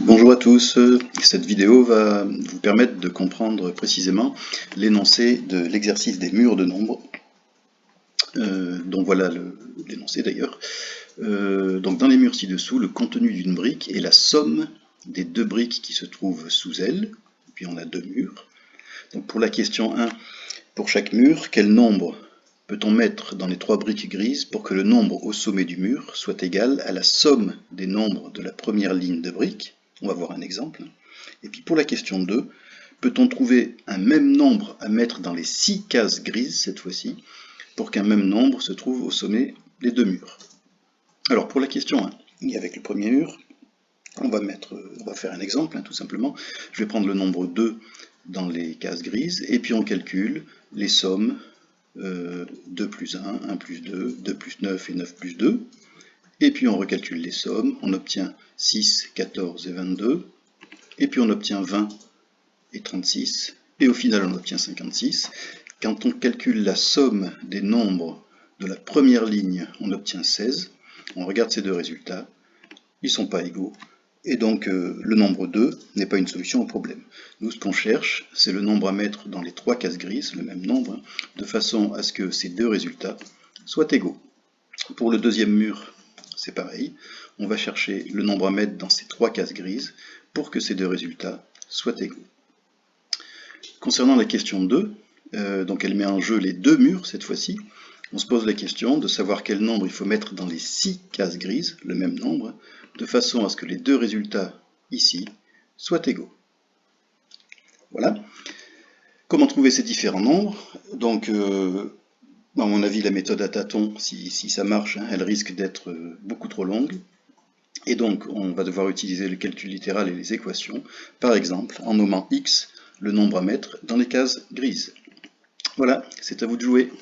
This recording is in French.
Bonjour à tous, cette vidéo va vous permettre de comprendre précisément l'énoncé de l'exercice des murs de nombres. Donc voilà l'énoncé d'ailleurs. Donc dans les murs ci-dessous, le contenu d'une brique est la somme des deux briques qui se trouvent sous elle, et puis on a deux murs. Donc pour la question 1, pour chaque mur, quel nombre peut-on mettre dans les trois briques grises pour que le nombre au sommet du mur soit égal à la somme des nombres de la première ligne de briques? On va voir un exemple. Et puis pour la question 2, peut-on trouver un même nombre à mettre dans les 6 cases grises cette fois-ci, pour qu'un même nombre se trouve au sommet des deux murs? Alors pour la question 1, et avec le premier mur, on va faire un exemple, tout simplement. Je vais prendre le nombre 2 dans les cases grises, et puis on calcule les sommes 2 plus 1, 1 plus 2, 2 plus 9 et 9 plus 2. Et puis on recalcule les sommes, on obtient 6, 14 et 22. Et puis on obtient 20 et 36. Et au final on obtient 56. Quand on calcule la somme des nombres de la première ligne, on obtient 16. On regarde ces deux résultats, ils ne sont pas égaux. Et donc le nombre 2 n'est pas une solution au problème. Nous, ce qu'on cherche, c'est le nombre à mettre dans les trois cases grises, le même nombre, de façon à ce que ces deux résultats soient égaux. Pour le deuxième mur, c'est pareil. On va chercher le nombre à mettre dans ces trois cases grises pour que ces deux résultats soient égaux. Concernant la question 2, donc elle met en jeu les deux murs cette fois-ci. On se pose la question de savoir quel nombre il faut mettre dans les 6 cases grises, le même nombre, de façon à ce que les deux résultats ici soient égaux. Voilà. Comment trouver ces différents nombres? Donc, à mon avis, la méthode à tâtons, si ça marche, elle risque d'être beaucoup trop longue. Et donc, on va devoir utiliser le calcul littéral et les équations, par exemple, en nommant x le nombre à mettre dans les cases grises. Voilà, c'est à vous de jouer.